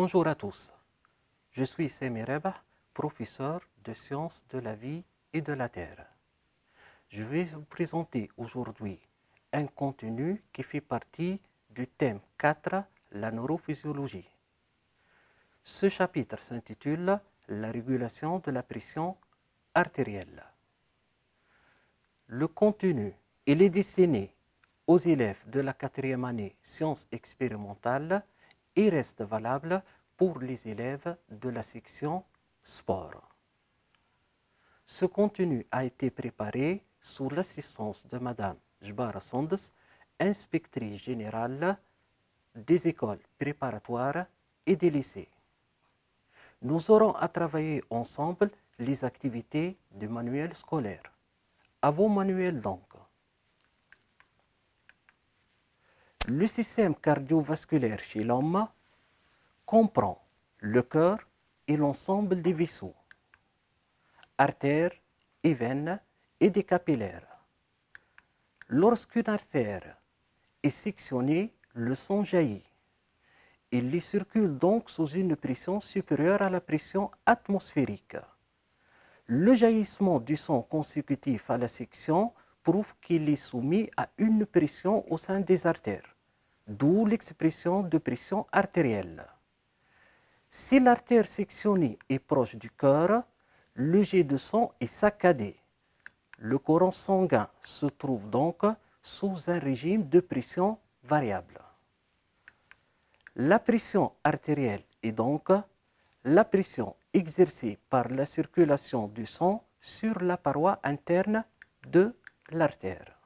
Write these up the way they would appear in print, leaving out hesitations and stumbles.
Bonjour à tous, je suis Semi Rebah, professeur de sciences de la vie et de la Terre. Je vais vous présenter aujourd'hui un contenu qui fait partie du thème 4, la neurophysiologie. Ce chapitre s'intitule « La régulation de la pression artérielle ». Le contenu, il est destiné aux élèves de la 4e année sciences expérimentales et reste valable pour les élèves de la section sport. Ce contenu a été préparé sous l'assistance de Madame Jbara Sondes, inspectrice générale des écoles préparatoires et des lycées. Nous aurons à travailler ensemble les activités du manuel scolaire. À vos manuels donc. Le système cardiovasculaire chez l'homme comprend le cœur et l'ensemble des vaisseaux, artères et veines et des capillaires. Lorsqu'une artère est sectionnée, le sang jaillit. Il y circule donc sous une pression supérieure à la pression atmosphérique. Le jaillissement du sang consécutif à la section prouve qu'il est soumis à une pression au sein des artères, d'où l'expression de pression artérielle. Si l'artère sectionnée est proche du cœur, le jet de sang est saccadé. Le courant sanguin se trouve donc sous un régime de pression variable. La pression artérielle est donc la pression exercée par la circulation du sang sur la paroi interne de l'artère.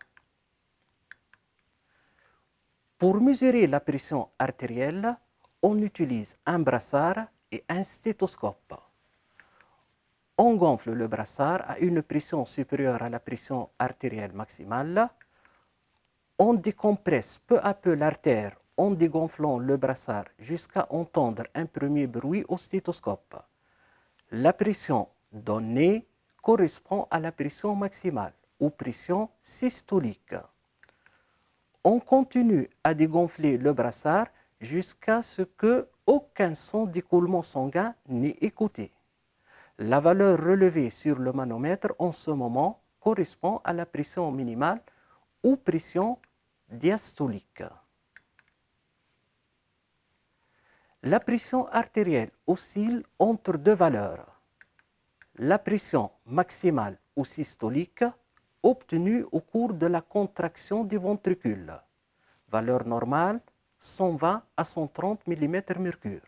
Pour mesurer la pression artérielle, on utilise un brassard et un stéthoscope. On gonfle le brassard à une pression supérieure à la pression artérielle maximale. On décompresse peu à peu l'artère en dégonflant le brassard jusqu'à entendre un premier bruit au stéthoscope. La pression donnée correspond à la pression maximale ou pression systolique. On continue à dégonfler le brassard jusqu'à ce qu'aucun son d'écoulement sanguin n'ait écouté. La valeur relevée sur le manomètre en ce moment correspond à la pression minimale ou pression diastolique. La pression artérielle oscille entre deux valeurs. La pression maximale ou systolique obtenue au cours de la contraction du ventricule. Valeur normale 120 à 130 mm/Hg.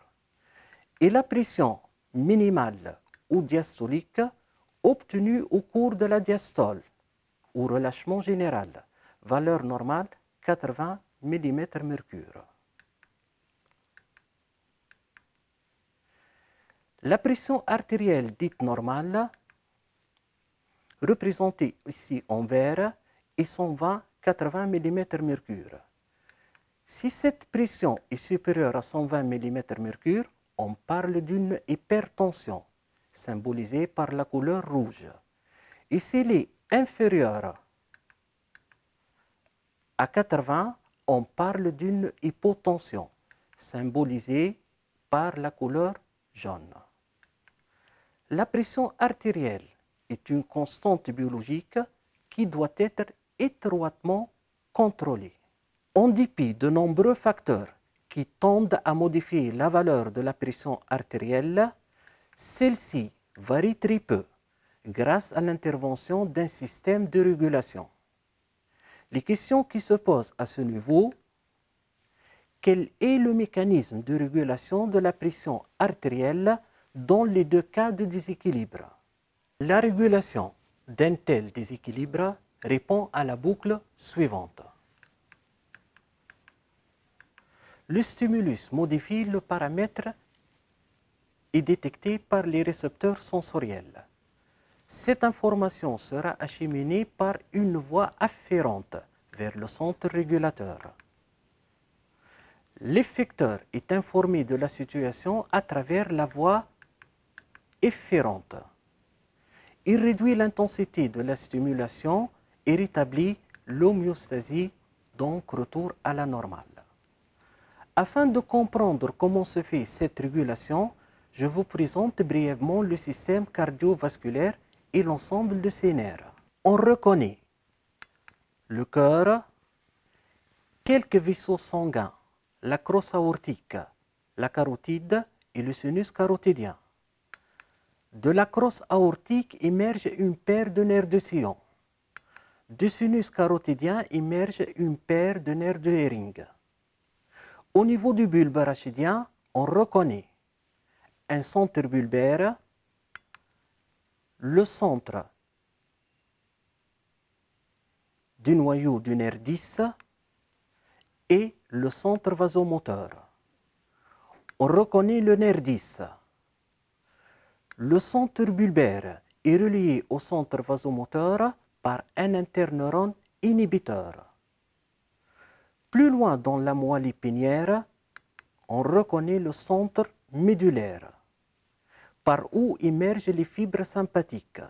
Et la pression minimale ou diastolique obtenue au cours de la diastole ou relâchement général. Valeur normale 80 mm/Hg. La pression artérielle dite normale, représentée ici en vert, est 120-80 mm/Hg. Si cette pression est supérieure à 120 mm/Hg, on parle d'une hypertension, symbolisée par la couleur rouge. Et s'il est inférieur à 80, on parle d'une hypotension, symbolisée par la couleur jaune. La pression artérielle est une constante biologique qui doit être étroitement contrôlée. En dépit de nombreux facteurs qui tendent à modifier la valeur de la pression artérielle, celle-ci varie très peu grâce à l'intervention d'un système de régulation. Les questions qui se posent à ce niveau: quel est le mécanisme de régulation de la pression artérielle dans les deux cas de déséquilibre? La régulation d'un tel déséquilibre répond à la boucle suivante. Le stimulus modifie le paramètre et détecté par les récepteurs sensoriels. Cette information sera acheminée par une voie afférente vers le centre régulateur. L'effecteur est informé de la situation à travers la voie efférente. Il réduit l'intensité de la stimulation et rétablit l'homéostasie, donc retour à la normale. Afin de comprendre comment se fait cette régulation, je vous présente brièvement le système cardiovasculaire et l'ensemble de ses nerfs. On reconnaît le cœur, quelques vaisseaux sanguins, la crosse aortique, la carotide et le sinus carotidien. De la crosse aortique émerge une paire de nerfs de sillon. Du sinus carotidien émerge une paire de nerfs de Hering. Au niveau du bulbe rachidien, on reconnaît un centre bulbaire, le centre du noyau du nerf 10 et le centre vasomoteur. On reconnaît le nerf 10. Le centre bulbaire est relié au centre vasomoteur par un interneurone inhibiteur. Plus loin dans la moelle épinière, on reconnaît le centre médulaire, par où émergent les fibres sympathiques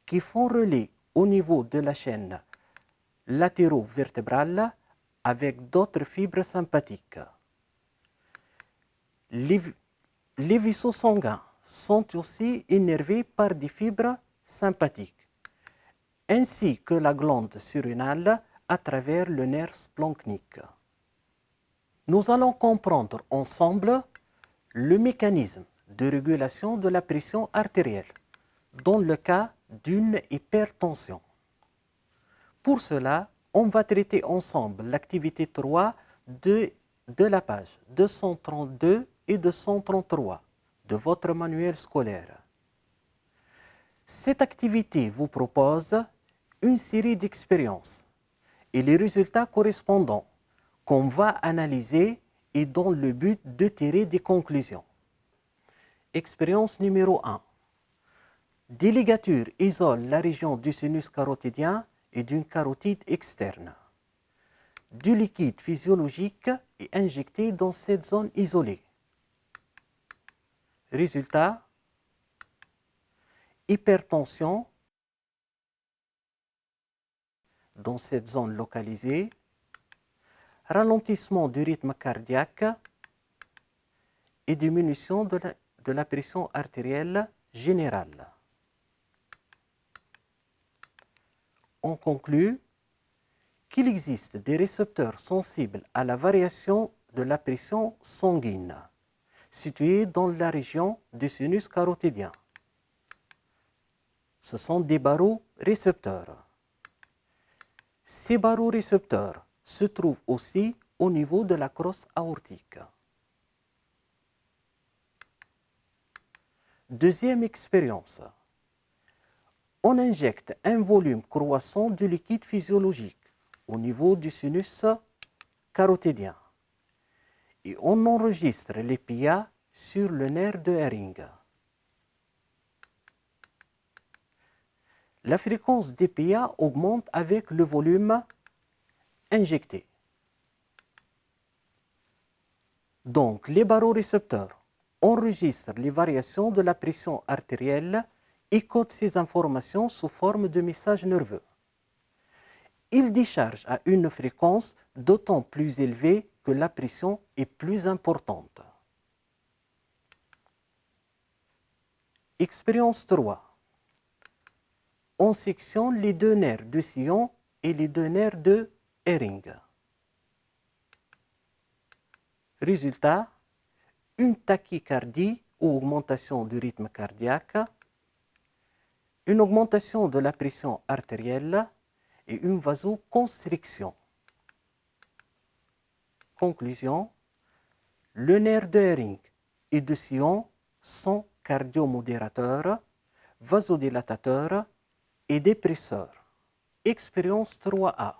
qui font relais au niveau de la chaîne latéro-vertébrale avec d'autres fibres sympathiques. Les vaisseaux sanguins sont aussi innervés par des fibres sympathiques, ainsi que la glande surrénale à travers le nerf splanchnique. Nous allons comprendre ensemble le mécanisme de régulation de la pression artérielle dans le cas d'une hypertension. Pour cela, on va traiter ensemble l'activité 3 de la page 232 et 233 de votre manuel scolaire. Cette activité vous propose une série d'expériences et les résultats correspondants qu'on va analyser et dans le but de tirer des conclusions. Expérience numéro 1. Des ligatures isolent la région du sinus carotidien et d'une carotide externe. Du liquide physiologique est injecté dans cette zone isolée. Résultat, hypertension dans cette zone localisée, ralentissement du rythme cardiaque et diminution de la pression artérielle générale. On conclut qu'il existe des récepteurs sensibles à la variation de la pression sanguine, situés dans la région du sinus carotidien. Ce sont des barorécepteurs. Ces barorécepteurs se trouvent aussi au niveau de la crosse aortique. Deuxième expérience. On injecte un volume croissant de liquide physiologique au niveau du sinus carotidien et on enregistre les PIA sur le nerf de Hering. La fréquence des PIA augmente avec le volume injecté. Donc, les barorécepteurs enregistrent les variations de la pression artérielle et codent ces informations sous forme de messages nerveux. Ils déchargent à une fréquence d'autant plus élevée que la pression est plus importante. Expérience 3. On sectionne les deux nerfs de sillon et les deux nerfs de Hering. Résultat, une tachycardie ou augmentation du rythme cardiaque, une augmentation de la pression artérielle et une vasoconstriction. Conclusion, le nerf de Hering et de sillon sont cardiomodérateurs, vasodilatateurs et dépresseurs. Expérience 3A.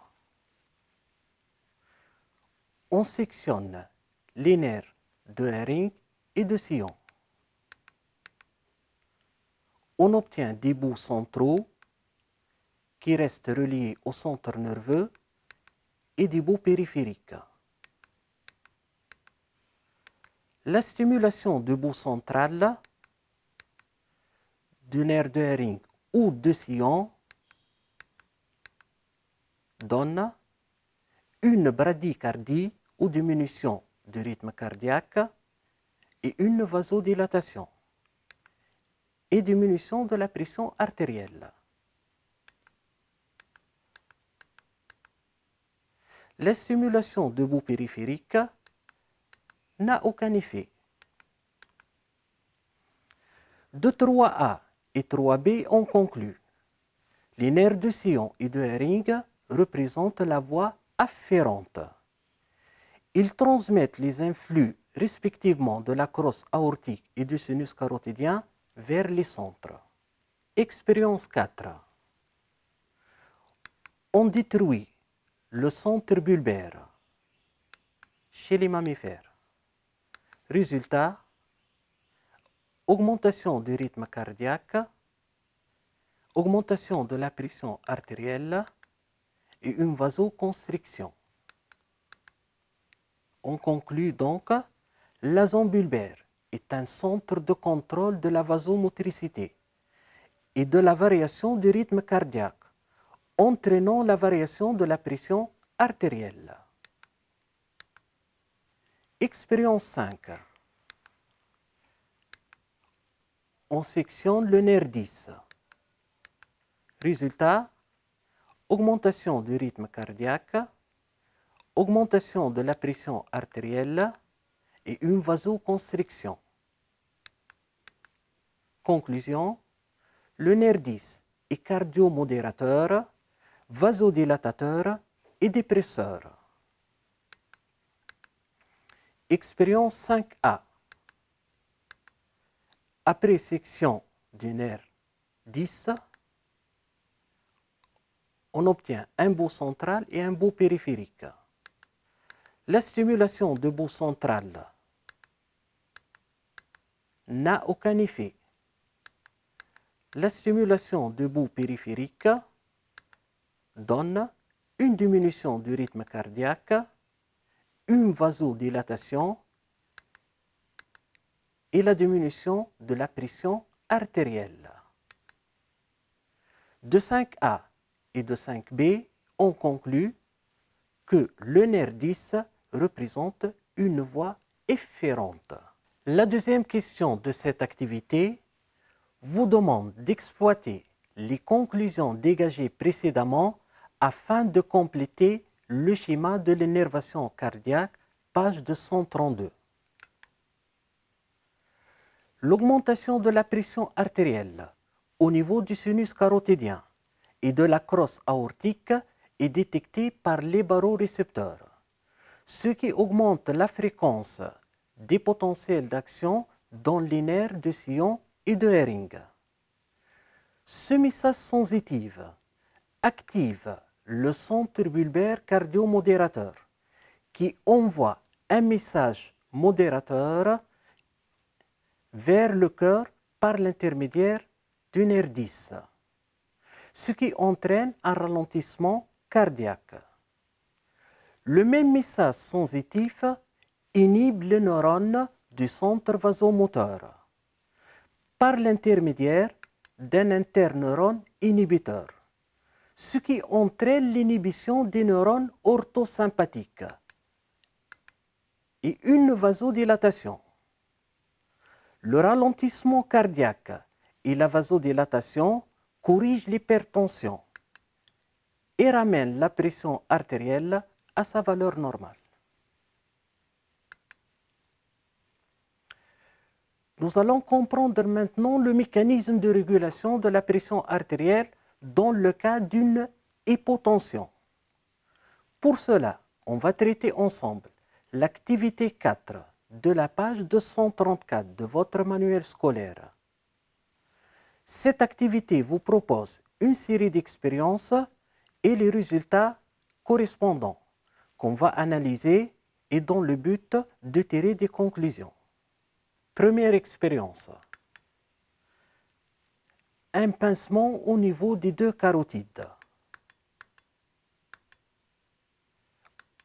On sectionne les nerfs de Hering et de sillon. On obtient des bouts centraux qui restent reliés au centre nerveux et des bouts périphériques. La stimulation du bout central du nerf de Hering ou de sillon donne une bradycardie ou diminution du rythme cardiaque et une vasodilatation et diminution de la pression artérielle. La stimulation de bout périphérique n'a aucun effet. De 3A et 3B, on conclut. Les nerfs de Sion et de Hering représentent la voie afférente. Ils transmettent les influx respectivement de la crosse aortique et du sinus carotidien vers les centres. Expérience 4. On détruit le centre bulbaire chez les mammifères. Résultat, augmentation du rythme cardiaque, augmentation de la pression artérielle et une vasoconstriction. On conclut donc, la zone bulbaire est un centre de contrôle de la vasomotricité et de la variation du rythme cardiaque, entraînant la variation de la pression artérielle. Expérience 5. On sectionne le nerf 10. Résultat, augmentation du rythme cardiaque, augmentation de la pression artérielle et une vasoconstriction. Conclusion, le nerf 10 est cardiomodérateur, vasodilatateur et dépresseur. Expérience 5A. Après section du nerf 10, on obtient un bout central et un bout périphérique. La stimulation de bout central n'a aucun effet. La stimulation de bout périphérique donne une diminution du rythme cardiaque, une vasodilatation et la diminution de la pression artérielle. De 5A et de 5B, on conclut que le nerf 10 représente une voie efférente. La deuxième question de cette activité vous demande d'exploiter les conclusions dégagées précédemment afin de compléter le schéma de l'énervation cardiaque, page 232. L'augmentation de la pression artérielle au niveau du sinus carotidien et de la crosse aortique est détectée par les barorécepteurs, ce qui augmente la fréquence des potentiels d'action dans les nerfs de Sion et de Hering. Ce message sensitif active le centre bulbaire cardiomodérateur qui envoie un message modérateur vers le cœur par l'intermédiaire du nerf 10, ce qui entraîne un ralentissement cardiaque. Le même message sensitif inhibe les neurones du centre vasomoteur par l'intermédiaire d'un interneurone inhibiteur, ce qui entraîne l'inhibition des neurones orthosympathiques et une vasodilatation. Le ralentissement cardiaque et la vasodilatation corrigent l'hypertension et ramènent la pression artérielle à sa valeur normale. Nous allons comprendre maintenant le mécanisme de régulation de la pression artérielle dans le cas d'une hypotension. Pour cela, on va traiter ensemble l'activité 4 de la page 234 de votre manuel scolaire. Cette activité vous propose une série d'expériences et les résultats correspondants qu'on va analyser et dans le but de tirer des conclusions. Première expérience. Un pincement au niveau des deux carotides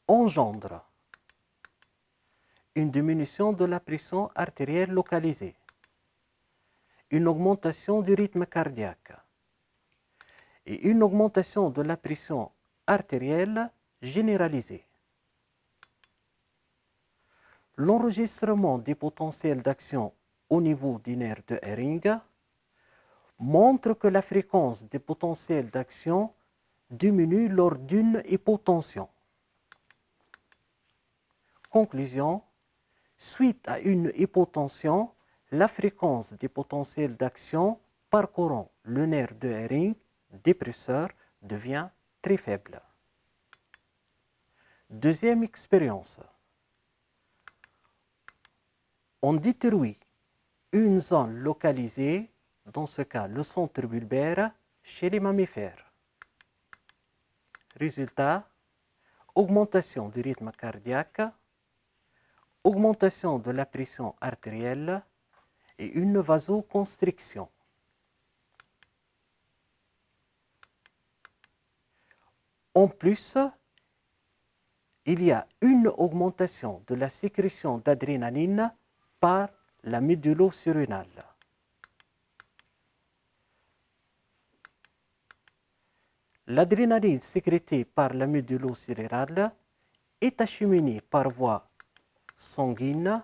engendre une diminution de la pression artérielle localisée, une augmentation du rythme cardiaque et une augmentation de la pression artérielle généralisée. l'enregistrement des potentiels d'action au niveau du nerf de Hering montre que la fréquence des potentiels d'action diminue lors d'une hypotension. Conclusion, suite à une hypotension, la fréquence des potentiels d'action parcourant le nerf de Hering dépresseur devient très faible. Deuxième expérience. On détruit une zone localisée, dans ce cas le centre bulbaire, chez les mammifères. Résultat, augmentation du rythme cardiaque, augmentation de la pression artérielle et une vasoconstriction. En plus, il y a une augmentation de la sécrétion d'adrénaline par la médullo-surrénale. L'adrénaline sécrétée par la médullo-surrénale est acheminée par voie sanguine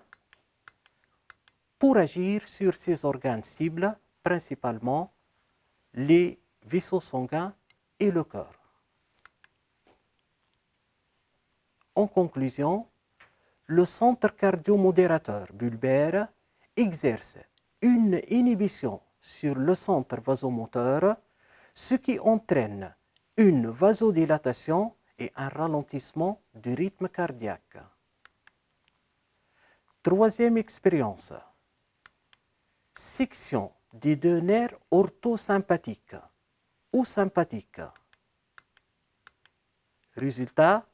pour agir sur ses organes cibles, principalement les vaisseaux sanguins et le cœur. En conclusion, le centre cardiomodérateur bulbaire exerce une inhibition sur le centre vasomoteur, ce qui entraîne une vasodilatation et un ralentissement du rythme cardiaque. Troisième expérience. Section des deux nerfs orthosympathiques ou sympathiques. Résultat,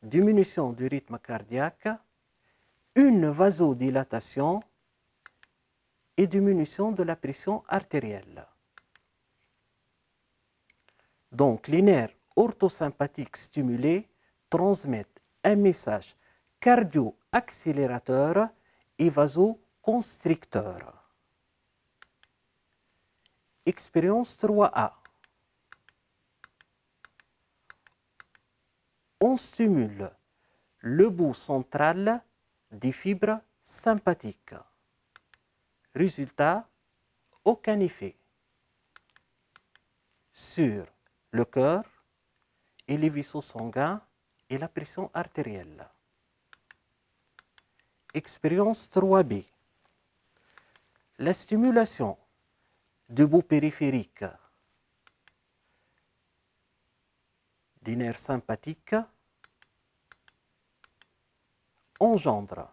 diminution du rythme cardiaque, une vasodilatation et diminution de la pression artérielle. Donc, les nerfs orthosympathiques stimulés transmettent un message cardio-accélérateur et vasoconstricteur. Expérience 3A. On stimule le bout central des fibres sympathiques. Résultat, aucun effet sur le cœur et les vaisseaux sanguins et la pression artérielle. Expérience 3B. La stimulation du bout périphérique des nerfs sympathiques engendre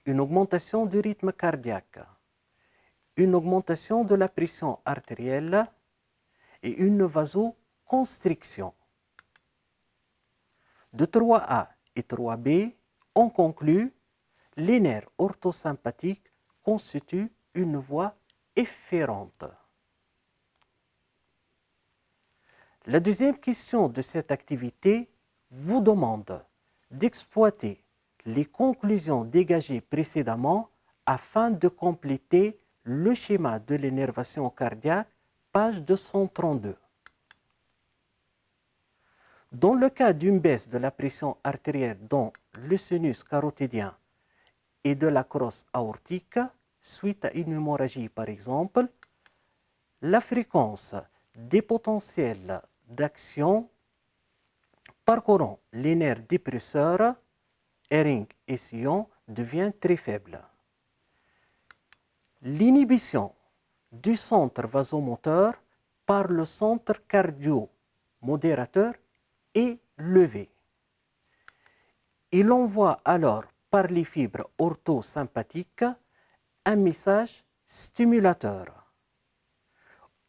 une augmentation du rythme cardiaque, une augmentation de la pression artérielle et une vasoconstriction. De 3A et 3B, on conclut les nerfs orthosympathiques constituent une voie efférente. La deuxième question de cette activité vous demande d'exploiter les conclusions dégagées précédemment afin de compléter le schéma de l'énervation cardiaque, page 232. Dans le cas d'une baisse de la pression artérielle dans le sinus carotidien et de la crosse aortique, suite à une hémorragie par exemple, la fréquence des potentiels d'action parcourant les nerfs dépresseurs, Hering et sillon, devient très faible. L'inhibition du centre vasomoteur par le centre cardio-modérateur est levée. Il envoie alors par les fibres orthosympathiques un message stimulateur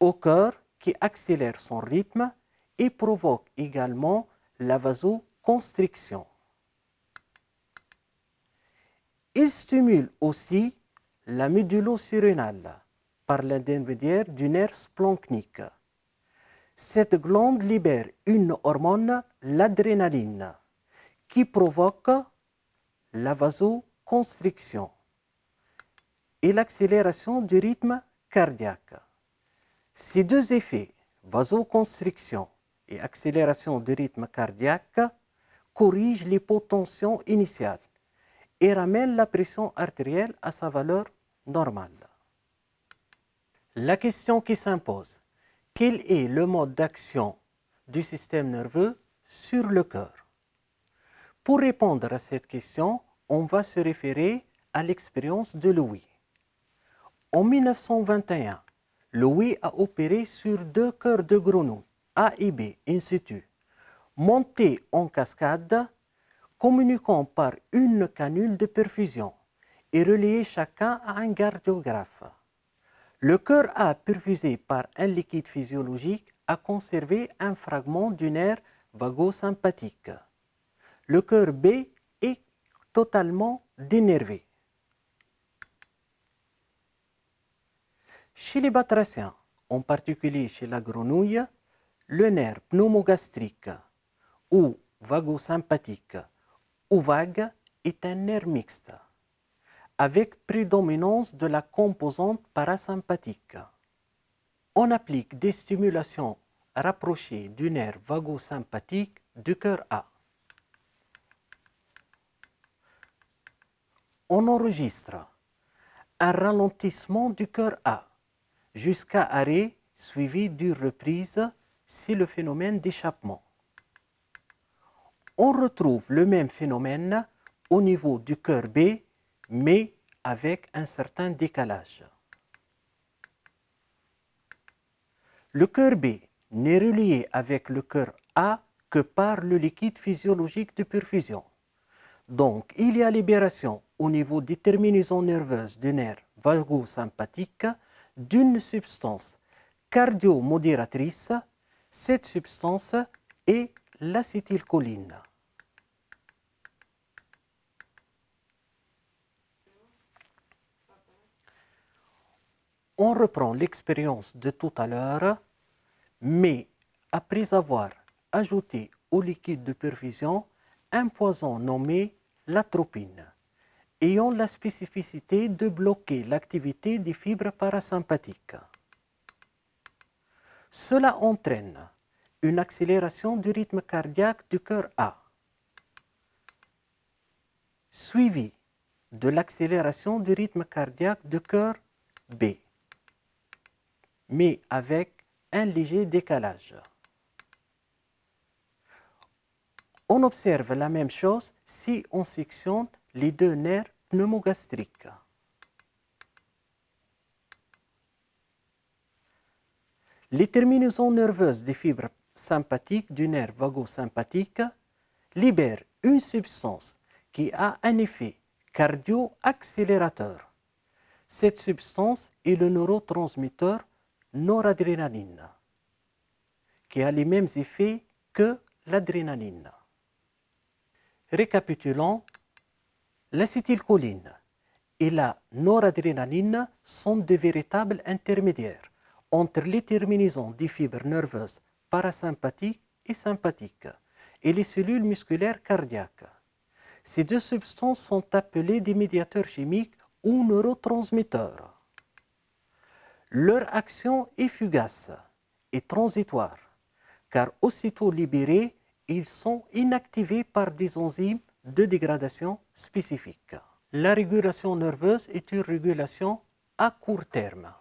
au cœur qui accélère son rythme et provoque également la vasoconstriction. Il stimule aussi la médullo-surrénale par l'intermédiaire du nerf splanchnique. Cette glande libère une hormone, l'adrénaline, qui provoque la vasoconstriction et l'accélération du rythme cardiaque. Ces deux effets, vasoconstriction et accélération du rythme cardiaque, corrigent l'hypotension initiale et ramène la pression artérielle à sa valeur normale. La question qui s'impose, quel est le mode d'action du système nerveux sur le cœur? Pour répondre à cette question, on va se référer à l'expérience de Louis. En 1921, Louis a opéré sur 2 cœurs de grenouille, A et B, in situ, montés en cascade, communiquant par une canule de perfusion et reliés chacun à un cardiographe. Le cœur A, perfusé par un liquide physiologique, a conservé un fragment du nerf vagosympathique. Le cœur B est totalement dénervé. Chez les batraciens, en particulier chez la grenouille, le nerf pneumogastrique ou vagosympathique ou vague est un nerf mixte, avec prédominance de la composante parasympathique. On applique des stimulations rapprochées du nerf vagosympathique du cœur A. On enregistre un ralentissement du cœur A jusqu'à arrêt suivi d'une reprise, c'est le phénomène d'échappement. On retrouve le même phénomène au niveau du cœur B, mais avec un certain décalage. Le cœur B n'est relié avec le cœur A que par le liquide physiologique de perfusion. Donc, il y a libération au niveau des terminaisons nerveuses du nerf vagosympathique d'une substance cardiomodératrice. Cette substance est l'acétylcholine. On reprend l'expérience de tout à l'heure, mais après avoir ajouté au liquide de perfusion un poison nommé l'atropine, ayant la spécificité de bloquer l'activité des fibres parasympathiques. Cela entraîne une accélération du rythme cardiaque du cœur A, suivie de l'accélération du rythme cardiaque du cœur B, mais avec un léger décalage. On observe la même chose si on sectionne les 2 nerfs pneumogastriques. Les terminaisons nerveuses des fibres sympathiques du nerf vagosympathique libèrent une substance qui a un effet cardio-accélérateur. Cette substance est le neurotransmetteur noradrénaline, qui a les mêmes effets que l'adrénaline. Récapitulons, l'acétylcholine et la noradrénaline sont de véritables intermédiaires entre les terminaisons des fibres nerveuses parasympathiques et sympathiques et les cellules musculaires cardiaques. Ces 2 substances sont appelées des médiateurs chimiques ou neurotransmetteurs. Leur action est fugace et transitoire, car aussitôt libérés, ils sont inactivés par des enzymes de dégradation spécifiques. La régulation nerveuse est une régulation à court terme.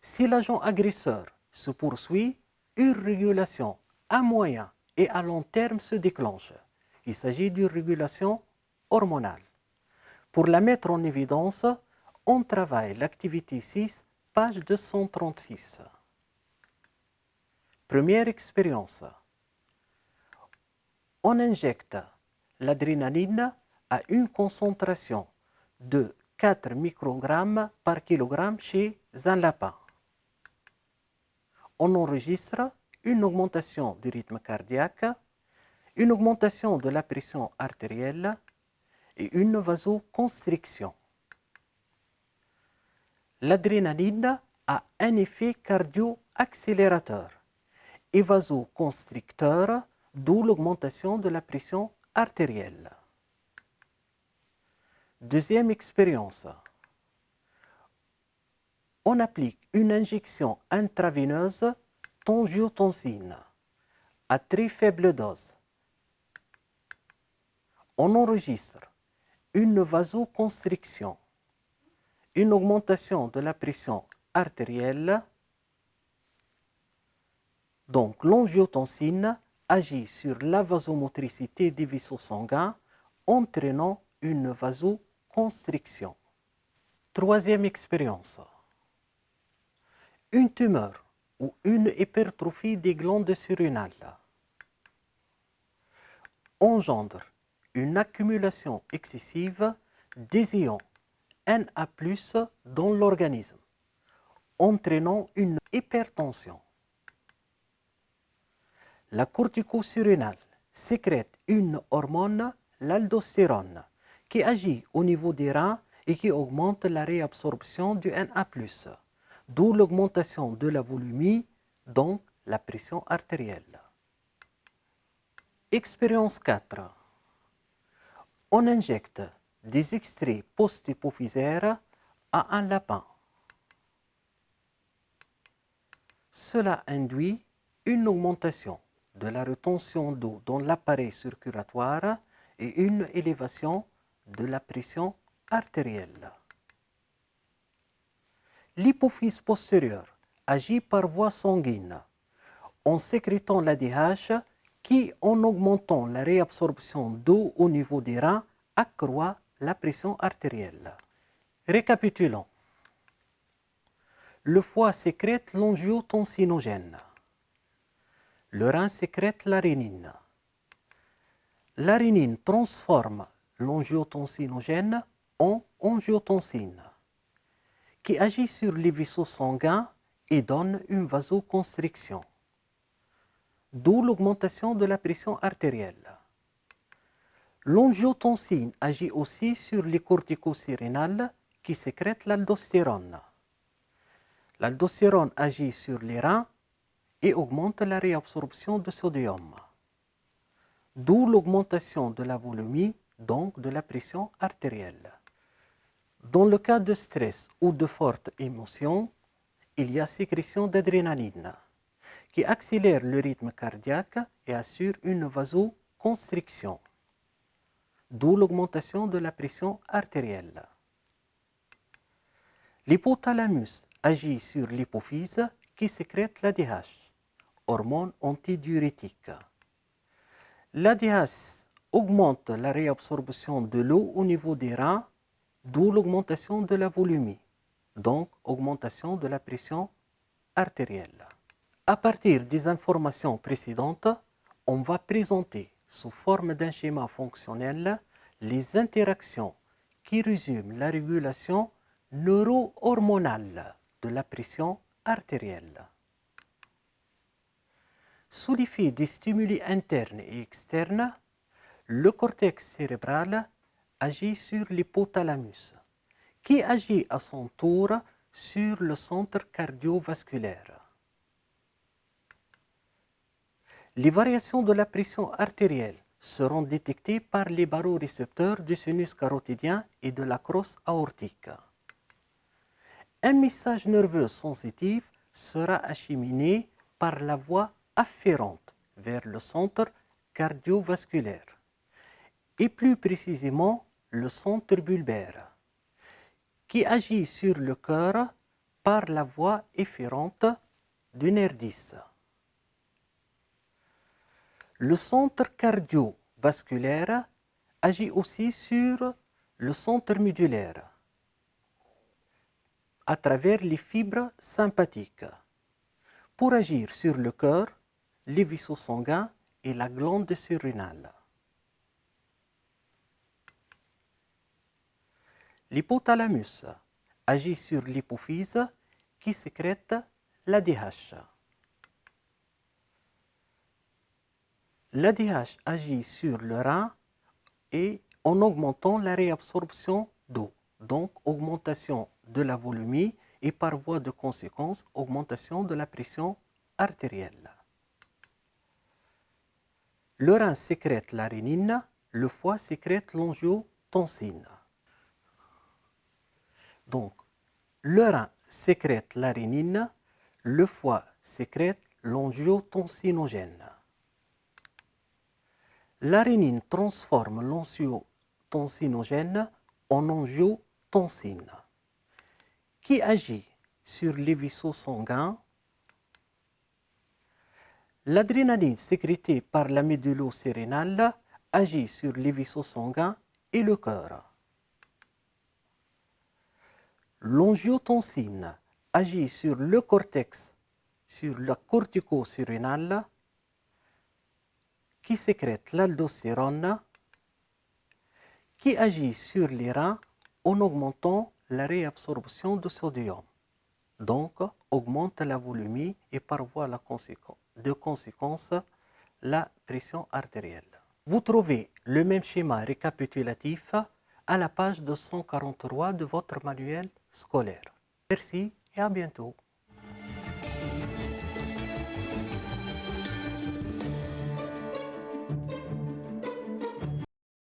Si l'agent agresseur se poursuit, une régulation à moyen et à long terme se déclenche. Il s'agit d'une régulation hormonale. Pour la mettre en évidence, on travaille l'activité 6, page 236. Première expérience. On injecte l'adrénaline à une concentration de 4 microgrammes par kilogramme chez un lapin. On enregistre une augmentation du rythme cardiaque, une augmentation de la pression artérielle et une vasoconstriction. L'adrénaline a un effet cardio-accélérateur et vasoconstricteur, d'où l'augmentation de la pression artérielle. Deuxième expérience. On applique une injection intraveineuse d'angiotensine à très faible dose. On enregistre une vasoconstriction, une augmentation de la pression artérielle. Donc, l'angiotensine agit sur la vasomotricité des vaisseaux sanguins, entraînant une vasoconstriction. Troisième expérience. Une tumeur ou une hypertrophie des glandes surrénales engendre une accumulation excessive des ions Na+ dans l'organisme, entraînant une hypertension. La corticosurrénale sécrète une hormone, l'aldostérone, qui agit au niveau des reins et qui augmente la réabsorption du Na+, d'où l'augmentation de la volumie, donc la pression artérielle. Expérience 4. On injecte des extraits post-hypophysaires à un lapin. Cela induit une augmentation de la rétention d'eau dans l'appareil circulatoire et une élévation de la pression artérielle. L'hypophyse postérieure agit par voie sanguine en sécrétant l'ADH qui, en augmentant la réabsorption d'eau au niveau des reins, accroît la pression artérielle. Récapitulons. Le foie sécrète l'angiotensinogène. Le rein sécrète la rénine. La rénine transforme l'angiotensinogène en angiotensine, qui agit sur les vaisseaux sanguins et donne une vasoconstriction, d'où l'augmentation de la pression artérielle. L'angiotensine agit aussi sur les corticosurrénales qui sécrètent l'aldostérone. L'aldostérone agit sur les reins et augmente la réabsorption de sodium, d'où l'augmentation de la volumie, donc de la pression artérielle. Dans le cas de stress ou de forte émotion, il y a sécrétion d'adrénaline qui accélère le rythme cardiaque et assure une vasoconstriction, d'où l'augmentation de la pression artérielle. L'hypothalamus agit sur l'hypophyse qui sécrète l'ADH, hormone antidiurétique. L'ADH augmente la réabsorption de l'eau au niveau des reins, d'où l'augmentation de la volumie, donc augmentation de la pression artérielle. À partir des informations précédentes, on va présenter sous forme d'un schéma fonctionnel les interactions qui résument la régulation neuro-hormonale de la pression artérielle. Sous l'effet des stimuli internes et externes, le cortex cérébral agit sur l'hypothalamus, qui agit à son tour sur le centre cardiovasculaire. Les variations de la pression artérielle seront détectées par les barorécepteurs du sinus carotidien et de la crosse aortique. Un message nerveux sensitif sera acheminé par la voie afférente vers le centre cardiovasculaire et plus précisément le centre bulbaire, qui agit sur le cœur par la voie efférente du nerf 10. Le centre cardiovasculaire agit aussi sur le centre médulaire à travers les fibres sympathiques pour agir sur le cœur, les vaisseaux sanguins et la glande surrénale. L'hypothalamus agit sur l'hypophyse qui sécrète l'ADH. L'ADH agit sur le rein et en augmentant la réabsorption d'eau, donc augmentation de la volumie et par voie de conséquence, augmentation de la pression artérielle. Le rein sécrète la rénine, le foie sécrète l'angiotensine. Donc, le rein sécrète la rénine, le foie sécrète l'angiotensinogène. La rénine transforme tensinogène en angiotensine, qui agit sur les vaisseaux sanguins. L'adrénaline sécrétée par la médullo-sérénale agit sur les vaisseaux sanguins et le cœur. L'angiotensine agit sur le cortex, sur la cortico-surrénale, qui sécrète l'aldostérone, qui agit sur les reins en augmentant la réabsorption de sodium, donc augmente la volémie et par voie de conséquence la pression artérielle. Vous trouvez le même schéma récapitulatif à la page 243 de votre manuel scolaire. Merci et à bientôt.